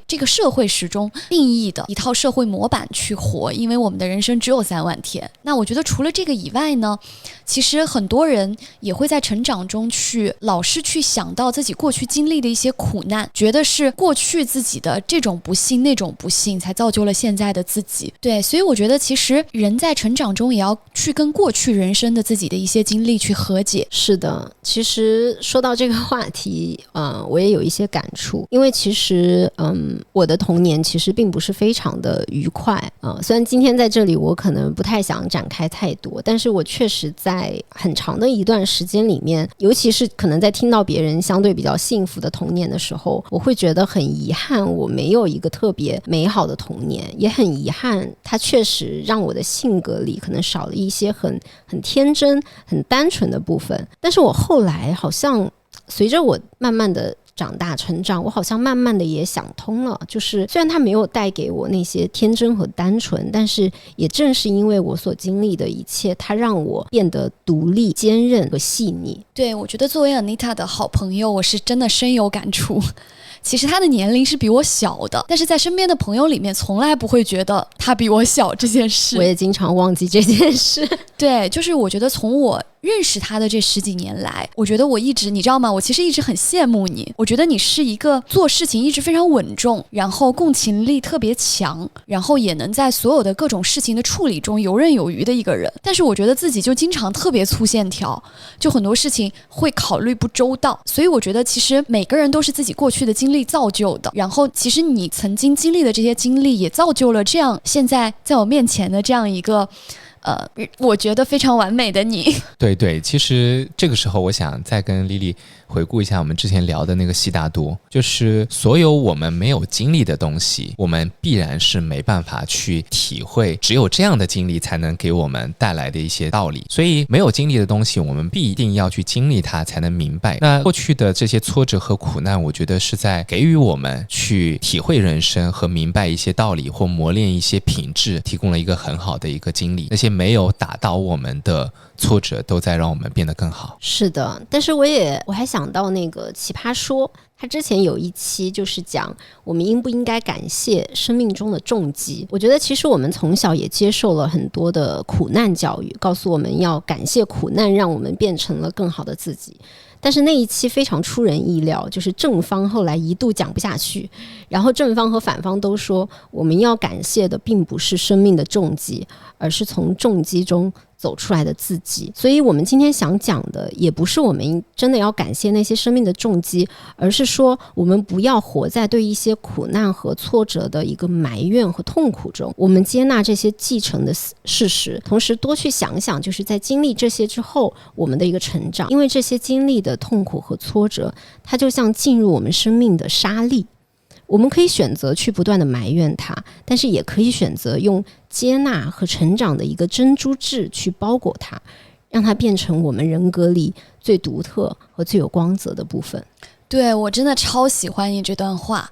这个社会时钟定义的一套社会模板去活，因为我们的人生只有3万天。那我觉得除了这个以外呢，其实很多人也会在成长中老是去想到自己过去经历的一些苦难，觉得是过去自己的这种不幸那种不幸才造就了现在的自己。对，所以我觉得其实人在成长中也要去跟过去人生的自己的一些经历去和解。是的，其实说到这个话题我也有一些感触，因为其实我的童年其实并不是非常的愉快虽然今天在这里我可能不太想展开太多，但是我确实在很长的一段时间里面，尤其是可能在听到别人相对比较幸福的童年的时候，我会觉得很遗憾我没有一个特别美好的童年，也很遗憾它确实让我的性格里可能少了一些很天真很单纯的部分。但是我后来好像随着我慢慢的长大成长，我好像慢慢的也想通了，就是虽然它没有带给我那些天真和单纯，但是也正是因为我所经历的一切，它让我变得独立坚韧和细腻。对，我觉得作为 Anita 的好朋友，我是真的深有感触。其实他的年龄是比我小的，但是在身边的朋友里面从来不会觉得他比我小这件事。我也经常忘记这件事。对，就是我觉得从我认识他的这10几年来，我觉得我一直，你知道吗，我其实一直很羡慕你。我觉得你是一个做事情一直非常稳重，然后共情力特别强，然后也能在所有的各种事情的处理中游刃有余的一个人。但是我觉得自己就经常特别粗线条，就很多事情会考虑不周到。所以我觉得其实每个人都是自己过去的经历造就的，然后其实你曾经经历的这些经历也造就了这样现在在我面前的这样一个我觉得非常完美的你。对对，其实这个时候我想再跟莉莉回顾一下我们之前聊的那个悉达多，就是所有我们没有经历的东西，我们必然是没办法去体会，只有这样的经历才能给我们带来的一些道理。所以没有经历的东西，我们必定要去经历它才能明白。那过去的这些挫折和苦难，我觉得是在给予我们去体会人生和明白一些道理，或磨练一些品质，提供了一个很好的一个经历。那些没有打倒我们的挫折，都在让我们变得更好。是的，但是我还想到那个奇葩说，他之前有一期就是讲我们应不应该感谢生命中的重击。我觉得其实我们从小也接受了很多的苦难教育，告诉我们要感谢苦难，让我们变成了更好的自己。但是那一期非常出人意料，就是正方后来一度讲不下去，然后正方和反方都说我们要感谢的并不是生命的重击，而是从重击中走出来的自己。所以我们今天想讲的也不是我们真的要感谢那些生命的重击，而是说我们不要活在对一些苦难和挫折的一个埋怨和痛苦中，我们接纳这些继承的事实，同时多去想想就是在经历这些之后我们的一个成长。因为这些经历的痛苦和挫折，它就像进入我们生命的沙粒，我们可以选择去不断的埋怨它，但是也可以选择用接纳和成长的一个珍珠质去包裹它，让它变成我们人格里最独特和最有光泽的部分。对，我真的超喜欢你这段话。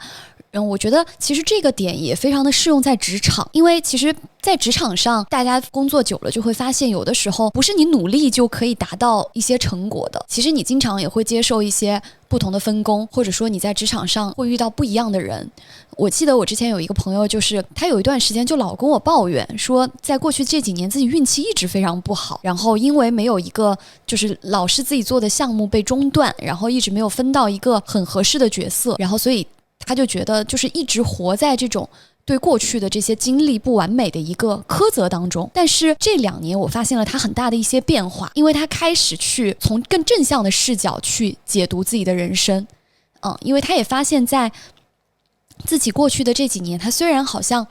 我觉得其实这个点也非常的适用在职场，因为其实在职场上大家工作久了就会发现，有的时候不是你努力就可以达到一些成果的，其实你经常也会接受一些不同的分工，或者说你在职场上会遇到不一样的人。我记得我之前有一个朋友，就是他有一段时间就老跟我抱怨说，在过去这几年自己运气一直非常不好，然后因为没有一个就是老是自己做的项目被中断，然后一直没有分到一个很合适的角色，然后所以他就觉得就是一直活在这种对过去的这些经历不完美的一个苛责当中。但是这2年我发现了他很大的一些变化，因为他开始去从更正向的视角去解读自己的人生。因为他也发现在自己过去的这几年，他虽然好像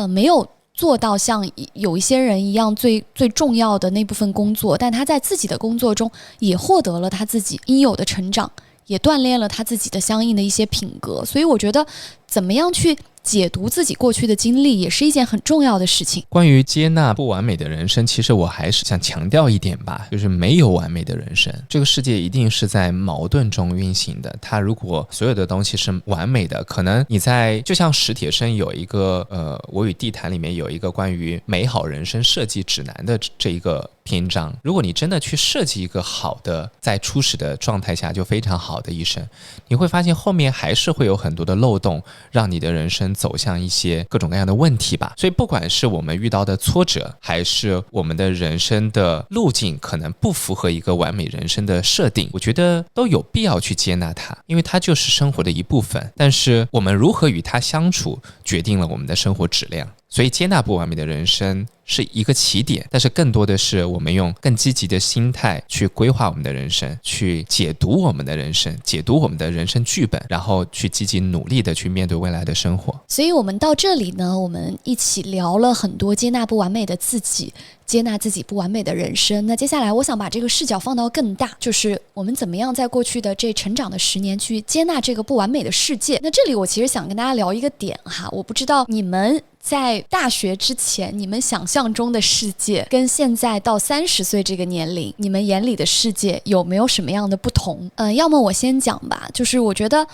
没有做到像有一些人一样最重要的那部分工作，但他在自己的工作中也获得了他自己应有的成长，也锻炼了他自己的相应的一些品格。所以我觉得怎么样去解读自己过去的经历也是一件很重要的事情。关于接纳不完美的人生，其实我还是想强调一点吧，就是没有完美的人生，这个世界一定是在矛盾中运行的。它如果所有的东西是完美的，可能你在就像史铁生有一个我与地坛里面有一个关于美好人生设计指南的这一个篇章，如果你真的去设计一个好的在初始的状态下就非常好的一生，你会发现后面还是会有很多的漏洞，让你的人生走向一些各种各样的问题吧。所以不管是我们遇到的挫折，还是我们的人生的路径可能不符合一个完美人生的设定，我觉得都有必要去接纳它，因为它就是生活的一部分。但是我们如何与它相处，决定了我们的生活质量。所以接纳不完美的人生是一个起点，但是更多的是我们用更积极的心态去规划我们的人生，去解读我们的人生，解读我们的人生剧本，然后去积极努力的去面对未来的生活。所以我们到这里呢，我们一起聊了很多接纳不完美的自己，接纳自己不完美的人生。那接下来我想把这个视角放到更大，就是我们怎么样在过去的这成长的10年去接纳这个不完美的世界。那这里我其实想跟大家聊一个点哈，我不知道你们在大学之前你们想象中的世界跟现在到30岁这个年龄你们眼里的世界有没有什么样的不同？要么我先讲吧，就是我觉得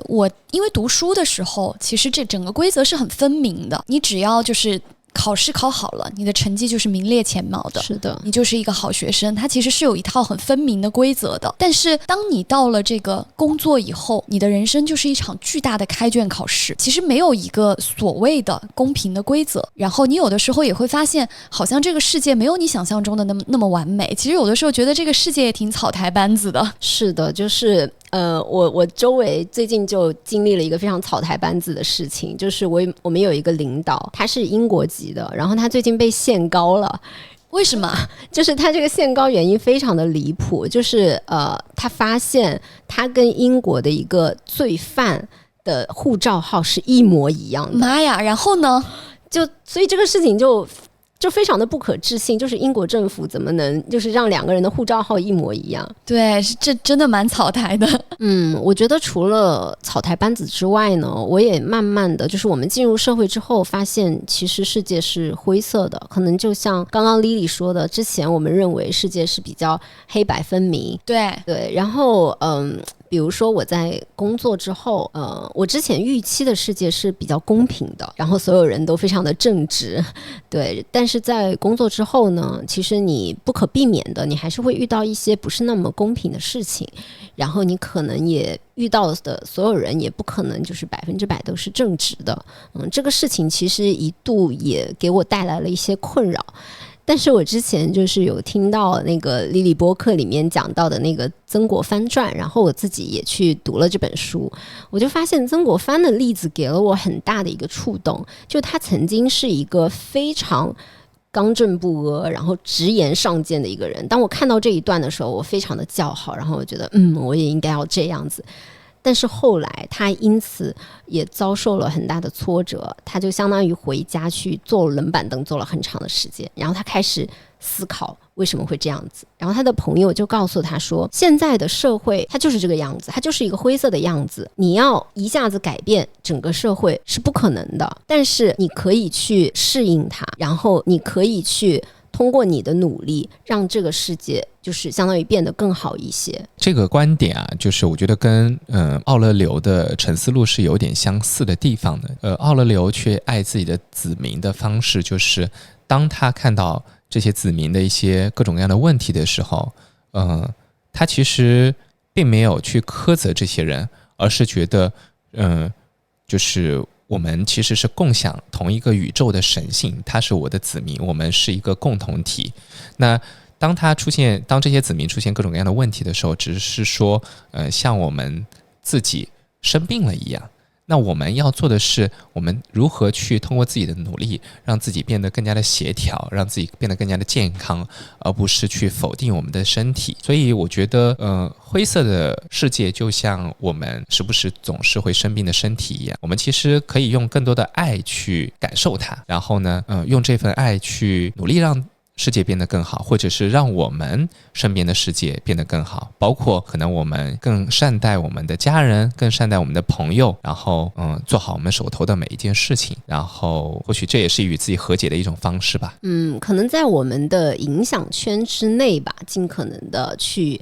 我因为读书的时候其实这整个规则是很分明的，你只要就是考试考好了，你的成绩就是名列前茅的，是的，你就是一个好学生，它其实是有一套很分明的规则的。但是当你到了这个工作以后，你的人生就是一场巨大的开卷考试，其实没有一个所谓的公平的规则。然后你有的时候也会发现，好像这个世界没有你想象中的那么完美，其实有的时候觉得这个世界也挺草台班子的。是的，就是我周围最近就经历了一个非常草台班子的事情，就是我们有一个领导，他是英国籍的，然后他最近被限高了。为什么？就是他这个限高原因非常的离谱，就是他发现他跟英国的一个罪犯的护照号是一模一样的。妈呀！然后呢？所以这个事情就非常的不可置信，就是英国政府怎么能就是让2个人的护照号一模一样？对，这真的蛮草台的。我觉得除了草台班子之外呢，我也慢慢的就是我们进入社会之后发现，其实世界是灰色的，可能就像刚刚 Lily 说的，之前我们认为世界是比较黑白分明，对，然后比如说我在工作之后，我之前预期的世界是比较公平的，然后所有人都非常的正直，对。但是在工作之后呢，其实你不可避免的，你还是会遇到一些不是那么公平的事情，然后你可能也遇到的所有人也不可能就是100%都是正直的。这个事情其实一度也给我带来了一些困扰。但是我之前就是有听到那个莉莉播客里面讲到的那个曾国藩传，然后我自己也去读了这本书，我就发现曾国藩的例子给了我很大的一个触动，就他曾经是一个非常刚正不阿，然后直言上谏的一个人。当我看到这一段的时候，我非常的叫好，然后我觉得我也应该要这样子。但是后来他因此也遭受了很大的挫折，他就相当于回家去坐冷板凳坐了很长的时间，然后他开始思考为什么会这样子。然后他的朋友就告诉他说，现在的社会它就是这个样子，它就是一个灰色的样子，你要一下子改变整个社会是不可能的，但是你可以去适应它，然后你可以去通过你的努力让这个世界就是相当于变得更好一些。这个观点啊，就是我觉得跟奥勒留的沉思录是有点相似的地方的。奥勒留却爱自己的子民的方式，就是当他看到这些子民的一些各种各样的问题的时候，他其实并没有去苛责这些人，而是觉得就是我们其实是共享同一个宇宙的神性，他是我的子民，我们是一个共同体。那当这些子民出现各种各样的问题的时候，只是说像我们自己生病了一样，那我们要做的是，我们如何去通过自己的努力让自己变得更加的协调，让自己变得更加的健康，而不是去否定我们的身体。所以我觉得灰色的世界就像我们时不时总是会生病的身体一样，我们其实可以用更多的爱去感受它，然后呢用这份爱去努力让世界变得更好，或者是让我们身边的世界变得更好，包括可能我们更善待我们的家人，更善待我们的朋友，然后做好我们手头的每一件事情，然后或许这也是与自己和解的一种方式吧。可能在我们的影响圈之内吧，尽可能的去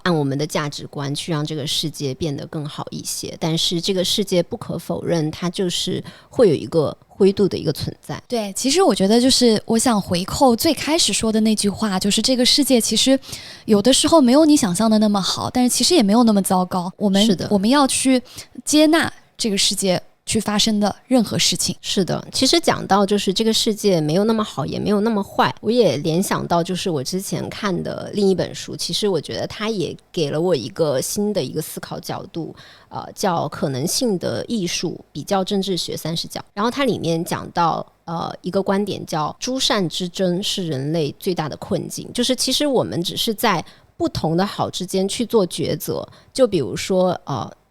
按我们的价值观去让这个世界变得更好一些。但是这个世界不可否认，它就是会有一个灰度的一个存在。对，其实我觉得就是我想回扣最开始说的那句话，就是这个世界其实有的时候没有你想象的那么好，但是其实也没有那么糟糕。我们要去接纳这个世界去发生的任何事情。是的，其实讲到就是这个世界没有那么好也没有那么坏，我也联想到就是我之前看的另一本书，其实我觉得它也给了我一个新的一个思考角度，叫可能性的艺术比较政治学30角。然后它里面讲到一个观点叫诸善之争是人类最大的困境，就是其实我们只是在不同的好之间去做抉择。就比如说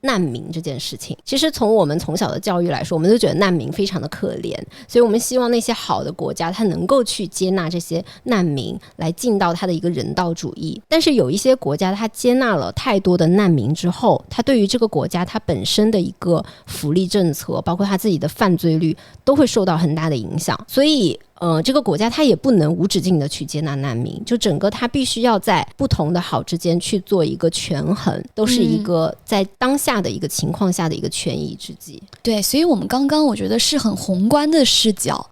难民这件事情，其实从我们从小的教育来说，我们都觉得难民非常的可怜，所以我们希望那些好的国家它能够去接纳这些难民，来尽到它的一个人道主义。但是有一些国家它接纳了太多的难民之后，它对于这个国家它本身的一个福利政策，包括它自己的犯罪率都会受到很大的影响。所以这个国家它也不能无止境的去接纳难民，就整个它必须要在不同的好之间去做一个权衡，都是一个在当下的一个情况下的一个权宜之计。对，所以我们刚刚我觉得是很宏观的视角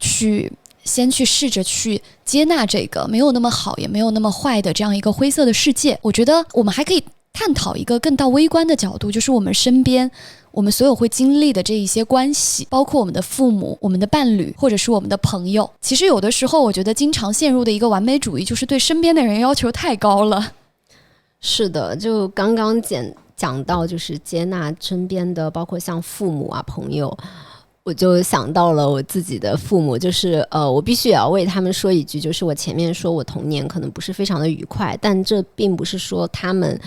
先去试着去接纳这个没有那么好也没有那么坏的这样一个灰色的世界。我觉得我们还可以探讨一个更到微观的角度，就是我们身边我们所有会经历的这一些关系，包括我们的父母、我们的伴侣，或者是我们的朋友。其实有的时候我觉得经常陷入的一个完美主义，就是对身边的人要求太高了。是的，就刚刚讲到就是接纳身边的包括像父母啊朋友，我就想到了我自己的父母，就是我必须也要为他们说一句，就是我前面说我童年可能不是非常的愉快，但这并不是说他们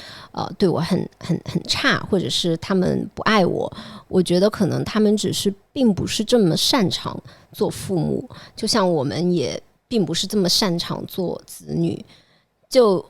对我很差，或者是他们不爱我。我觉得可能他们只是并不是这么擅长做父母，就像我们也并不是这么擅长做子女。就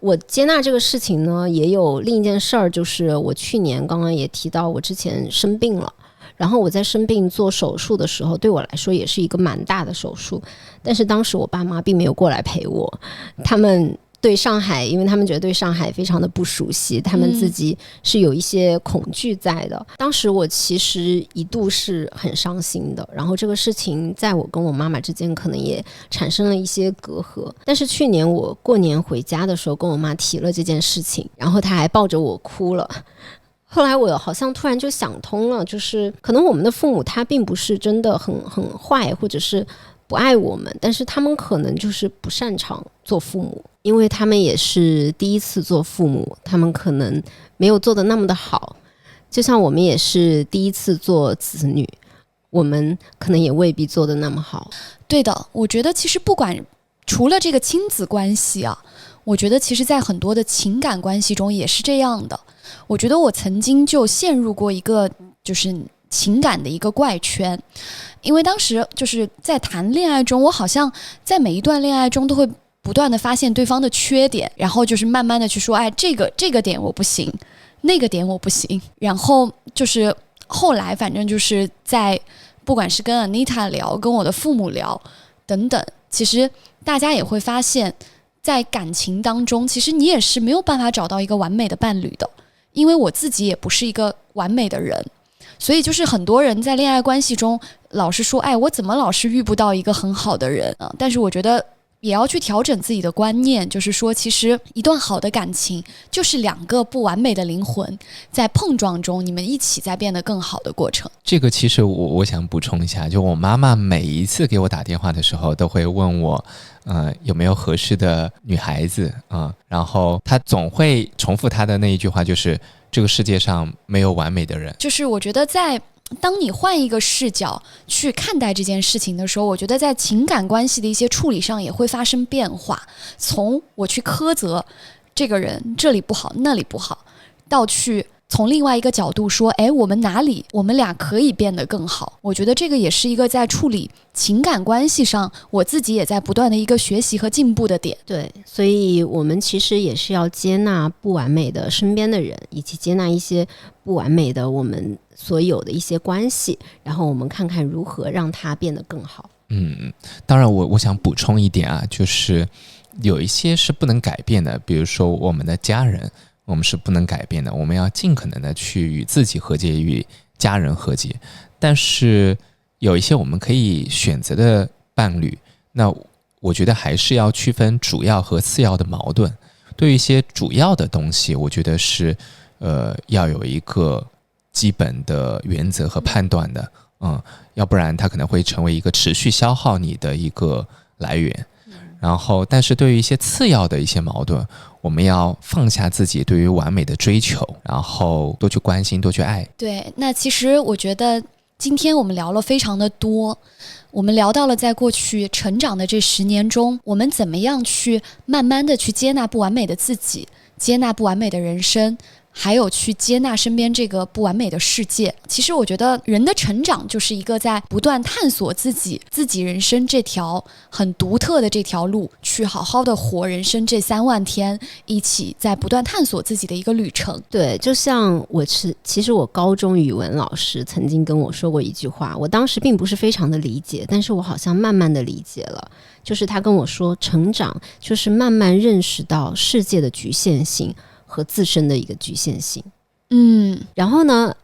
我接纳这个事情呢，也有另一件事儿，就是我去年刚刚也提到我之前生病了，然后我在生病做手术的时候，对我来说也是一个蛮大的手术，但是当时我爸妈并没有过来陪我，他们对上海，因为他们觉得对上海非常的不熟悉，他们自己是有一些恐惧在的。当时我其实一度是很伤心的，然后这个事情在我跟我妈妈之间可能也产生了一些隔阂。但是去年我过年回家的时候跟我妈提了这件事情，然后她还抱着我哭了。后来我好像突然就想通了，就是可能我们的父母他并不是真的很坏，或者是不爱我们，但是他们可能就是不擅长做父母，因为他们也是第一次做父母，他们可能没有做得那么的好，就像我们也是第一次做子女，我们可能也未必做得那么好。对的，我觉得其实不管除了这个亲子关系啊，我觉得其实在很多的情感关系中也是这样的。我觉得我曾经就陷入过一个就是情感的一个怪圈，因为当时就是在谈恋爱中，我好像在每一段恋爱中都会不断的发现对方的缺点，然后就是慢慢的去说，哎，这个点我不行，那个点我不行，然后就是后来反正就是在不管是跟 Anita 聊，跟我的父母聊等等，其实大家也会发现，在感情当中，其实你也是没有办法找到一个完美的伴侣的，因为我自己也不是一个完美的人，所以就是很多人在恋爱关系中老是说，哎，我怎么老是遇不到一个很好的人啊？但是我觉得也要去调整自己的观念，就是说其实一段好的感情就是两个不完美的灵魂在碰撞中，你们一起在变得更好的过程。这个其实我想补充一下，就我妈妈每一次给我打电话的时候都会问我有没有合适的女孩子然后她总会重复她的那一句话，就是这个世界上没有完美的人。就是我觉得当你换一个视角去看待这件事情的时候，我觉得在情感关系的一些处理上也会发生变化，从我去苛责这个人这里不好那里不好，到去从另外一个角度说，哎，我们俩可以变得更好。我觉得这个也是一个在处理情感关系上我自己也在不断的一个学习和进步的点。对，所以我们其实也是要接纳不完美的身边的人，以及接纳一些不完美的我们所有的一些关系，然后我们看看如何让它变得更好。当然我想补充一点啊，就是有一些是不能改变的，比如说我们的家人我们是不能改变的，我们要尽可能的去与自己和解，与家人和解。但是有一些我们可以选择的伴侣，那我觉得还是要区分主要和次要的矛盾。对于一些主要的东西，我觉得是要有一个基本的原则和判断的，要不然它可能会成为一个持续消耗你的一个来源。然后但是对于一些次要的一些矛盾，我们要放下自己对于完美的追求，然后多去关心，多去爱。对，那其实我觉得今天我们聊了非常的多，我们聊到了在过去成长的这10年中，我们怎么样去慢慢的去接纳不完美的自己，接纳不完美的人生，还有去接纳身边这个不完美的世界。其实我觉得人的成长就是一个在不断探索自己人生这条很独特的这条路，去好好的活人生这3万天，一起在不断探索自己的一个旅程。对，就像其实我高中语文老师曾经跟我说过一句话，我当时并不是非常的理解，但是我好像慢慢的理解了。就是他跟我说，成长就是慢慢认识到世界的局限性和自身的一个局限性。然后呢，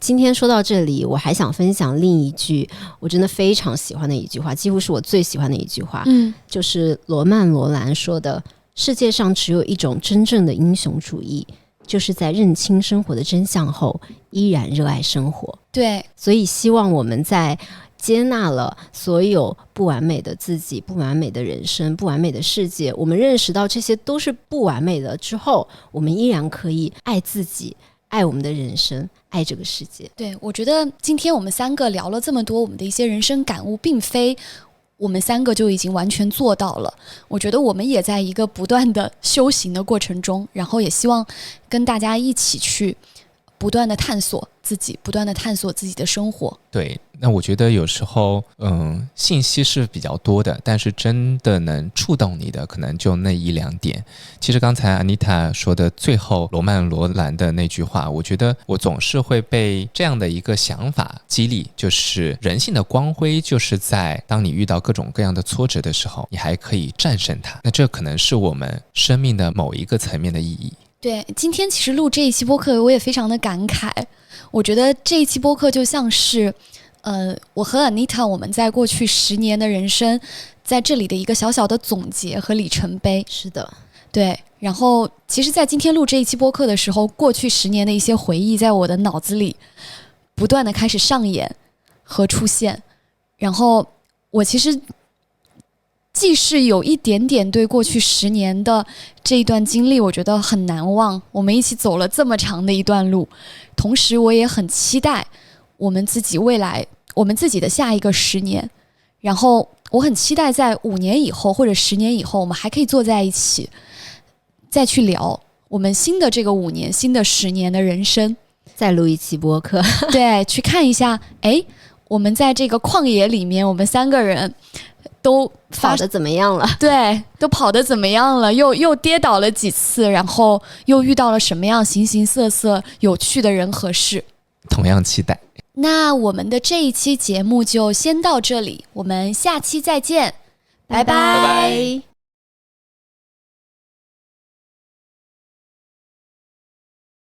今天说到这里，我还想分享另一句我真的非常喜欢的一句话，几乎是我最喜欢的一句话，就是罗曼·罗兰说的，世界上只有一种真正的英雄主义，就是在认清生活的真相后依然热爱生活。对，所以希望我们在接纳了所有不完美的自己，不完美的人生，不完美的世界，我们认识到这些都是不完美的之后，我们依然可以爱自己，爱我们的人生，爱这个世界。对，我觉得今天我们3个聊了这么多我们的一些人生感悟，并非我们3个就已经完全做到了，我觉得我们也在一个不断的修行的过程中，然后也希望跟大家一起去不断的探索自己，不断的探索自己的生活。对，那我觉得有时候信息是比较多的，但是真的能触动你的可能就那1-2点。其实刚才 Anita 说的最后罗曼·罗兰的那句话，我觉得我总是会被这样的一个想法激励，就是人性的光辉就是在当你遇到各种各样的挫折的时候，你还可以战胜它。那这可能是我们生命的某一个层面的意义。对，今天其实录这一期播客我也非常的感慨，我觉得这一期播客就像是我和 Anita 我们在过去10年的人生在这里的一个小小的总结和里程碑。是的，对，然后其实在今天录这一期播客的时候，过去10年的一些回忆在我的脑子里不断的开始上演和出现，然后我其实既是有一点点对过去10年的这一段经历我觉得很难忘，我们一起走了这么长的一段路，同时我也很期待我们自己未来我们自己的下一个10年。然后我很期待在5年以后或者10年以后，我们还可以坐在一起，再去聊我们新的这个5年、新的10年的人生，再录一期播客。对，去看一下，哎，我们在这个旷野里面，我们3个人都跑得怎么样了？对，都跑得怎么样了？又跌倒了几次，然后又遇到了什么样形形色色有趣的人和事，同样期待。那我们的这一期节目就先到这里，我们下期再见，拜拜。拜拜。